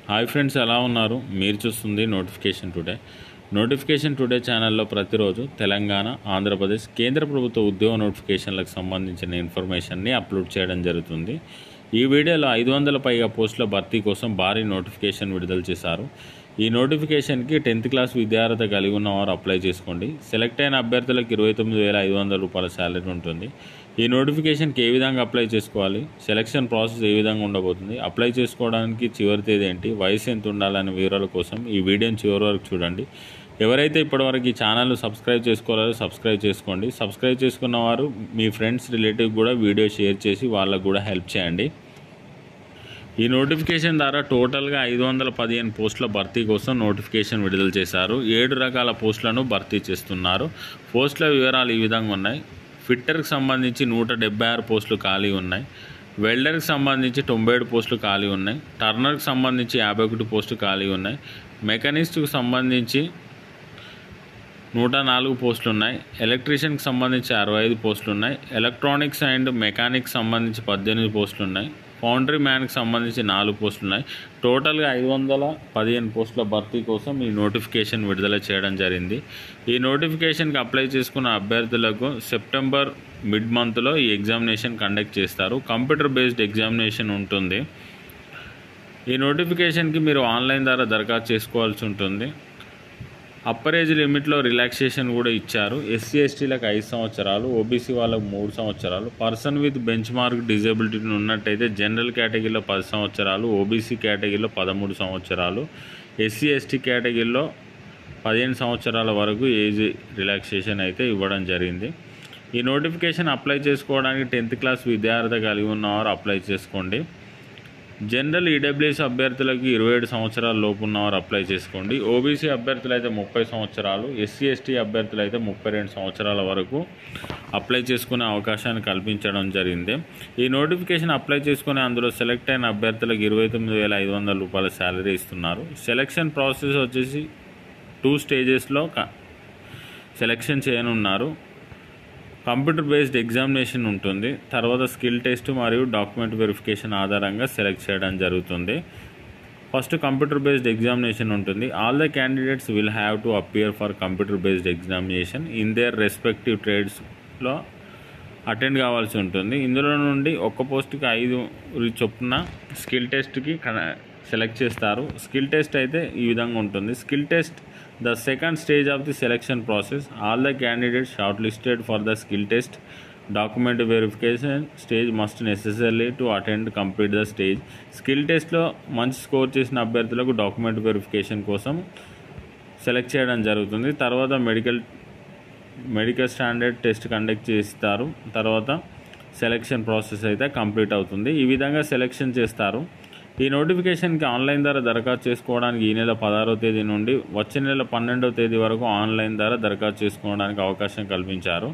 Hi friends, ఎలా ఉన్నారు? మీరు చూస్తుంది నోటిఫికేషన్ టుడే ఛానల్లో ప్రతిరోజు తెలంగాణ, ఆంధ్రప్రదేశ్ కేంద్ర ప్రభుత్వ ఉద్యోగ నోటిఫికేషన్లకు సంబంధించిన ఇన్ఫర్మేషన్ని అప్లోడ్ చేయడం జరుగుతుంది. ఈ వీడియోలో 500 పైగా పోస్టుల భర్తీ కోసం భారీ నోటిఫికేషన్ విడుదల చేశారు. ఈ నోటిఫికేషన్కి 10th క్లాస్ విద్యార్హత కలిగి ఉన్నవారు అప్లై చేసుకోండి. సెలెక్ట్ అయిన అభ్యర్థులకు 29,500 రూపాయల శాలరీ ఉంటుంది. ఈ నోటిఫికేషన్కి ఏ విధంగా అప్లై చేసుకోవాలి, సెలక్షన్ ప్రాసెస్ ఏ విధంగా ఉండబోతుంది, అప్లై చేసుకోవడానికి చివరి తేదీ ఏంటి, వయసు ఎంత ఉండాలనే వివరాల కోసం ఈ వీడియోని చివరి వరకు చూడండి. ఎవరైతే ఇప్పటివరకు ఈ ఛానల్ సబ్స్క్రైబ్ చేసుకోవాలో సబ్స్క్రైబ్ చేసుకోండి. సబ్స్క్రైబ్ చేసుకున్న వారు మీ ఫ్రెండ్స్, రిలేటివ్ కూడా వీడియో షేర్ చేసి వాళ్ళకు కూడా హెల్ప్ చేయండి. ఈ నోటిఫికేషన్ ద్వారా టోటల్గా 515 పోస్టుల భర్తీ కోసం నోటిఫికేషన్ విడుదల చేశారు. 7 రకాల పోస్టులను భర్తీ చేస్తున్నారు. పోస్టుల వివరాలు ఈ విధంగా ఉన్నాయి. ఫిట్టర్కి సంబంధించి 176 పోస్టులు ఖాళీ ఉన్నాయి. వెల్డర్కి సంబంధించి 97 పోస్టులు ఖాళీ ఉన్నాయి. టర్నర్కి సంబంధించి 51 పోస్టులు ఖాళీ ఉన్నాయి. మెకానిస్ట్కి సంబంధించి 104 పోస్టులు ఉన్నాయి. ఎలక్ట్రీషియన్కి సంబంధించి 65 పోస్టులు ఉన్నాయి. ఎలక్ట్రానిక్స్ అండ్ మెకానిక్స్ సంబంధించి 18 పోస్టులు ఉన్నాయి. ఫౌండరీ మ్యాన్కి సంబంధించి 4 పోస్టులు ఉన్నాయి. టోటల్గా 515 పోస్టుల భర్తీ కోసం ఈ నోటిఫికేషన్ విడుదల చేయడం జరిగింది. ఈ నోటిఫికేషన్కి అప్లై చేసుకున్న అభ్యర్థులకు సెప్టెంబర్ మిడ్ మంత్లో ఈ ఎగ్జామినేషన్ కండక్ట్ చేస్తారు. కంప్యూటర్ బేస్డ్ ఎగ్జామినేషన్ ఉంటుంది. ఈ నోటిఫికేషన్కి మీరు ఆన్లైన్ ద్వారా దరఖాస్తు చేసుకోవాల్సి ఉంటుంది. అప్పర్ ఏజ్ లిమిట్లో రిలాక్సేషన్ కూడా ఇచ్చారు. ఎస్సీ ఎస్టీలకు 5 సంవత్సరాలు, ఓబీసీ వాళ్ళకు 3 సంవత్సరాలు, person with bench mark disability ఉన్నట్టయితే జనరల్ కేటగిరీలో 10 సంవత్సరాలు, ఓబీసీ కేటగిరీలో 13 సంవత్సరాలు, ఎస్సీ ఎస్టీ కేటగిరీలో 15 సంవత్సరాల వరకు ఏజ్ రిలాక్సేషన్ అయితే ఇవ్వడం జరిగింది. ఈ నోటిఫికేషన్ అప్లై చేసుకోవడానికి 10th క్లాస్ విద్యార్హత కలిగి ఉన్నవారు అప్లై చేసుకోండి. జనరల్ ఈడబ్ల్యూఎస్ అభ్యర్థులకు 27 సంవత్సరాల లోపు ఉన్నవారు అప్లై చేసుకోండి. ఓబీసీ అభ్యర్థులు అయితే 30 సంవత్సరాలు, ఎస్సీ ఎస్టీ అభ్యర్థులు అయితే 32 సంవత్సరాల వరకు అప్లై చేసుకునే అవకాశాన్ని కల్పించడం జరిగింది. ఈ నోటిఫికేషన్ అప్లై చేసుకుని అందులో సెలెక్ట్ అయిన అభ్యర్థులకు 29,500 రూపాయల శాలరీ ఇస్తున్నారు. సెలక్షన్ ప్రాసెస్ వచ్చేసి 2 స్టేజెస్లో సెలక్షన్ చేయనున్నారు. కంప్యూటర్ బేస్డ్ ఎగ్జామినేషన్ ఉంటుంది. తర్వాత స్కిల్ టెస్ట్ మరియు డాక్యుమెంట్ వెరిఫికేషన్ ఆధారంగా సెలెక్ట్ చేయడం జరుగుతుంది. ఫస్ట్ కంప్యూటర్ బేస్డ్ ఎగ్జామినేషన్ ఉంటుంది. All the candidates will have to appear for computer based examination in their respective ట్రేడ్స్లో అటెండ్ కావాల్సి ఉంటుంది. ఇందులో నుండి ఒక్క పోస్ట్కి 5 చొప్పున స్కిల్ టెస్ట్కి సెలెక్ట్ చేస్తారు. స్కిల్ టెస్ట్ అయితే ఈ విధంగా ఉంటుంది. Skill test the second stage of the selection process. All the candidates short listed for the skill test document verification stage must necessary to attend complete the stage. Skill టెస్ట్లో మంచి score చేసిన అభ్యర్థులకు document verification కోసం select చేయడం జరుగుతుంది. తర్వాత medical standard test conduct చేస్తారు. తర్వాత సెలెక్షన్ ప్రాసెస్ అయితే కంప్లీట్ అవుతుంది. ఈ విధంగా సెలెక్షన్ చేస్తారు. ఈ నోటిఫికేషన్కి ఆన్లైన్ ద్వారా దరఖాస్తు చేసుకోవడానికి ఈ నెల 16వ తేదీ నుండి వచ్చే నెల 12వ తేదీ వరకు ఆన్లైన్ ద్వారా దరఖాస్తు చేసుకోవడానికి అవకాశం కల్పించారు.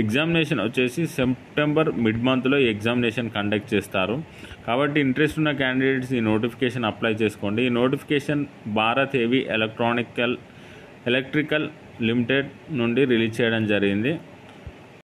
ఎగ్జామినేషన్ వచ్చేసి సెప్టెంబర్ మిడ్ మంత్లో ఈ ఎగ్జామినేషన్ కండక్ట్ చేస్తారు. కాబట్టి ఇంట్రెస్ట్ ఉన్న క్యాండిడేట్స్ ఈ నోటిఫికేషన్ అప్లై చేసుకోండి. ఈ notification Bharat heavy electrical limited నుండి రిలీజ్ చేయడం జరిగింది.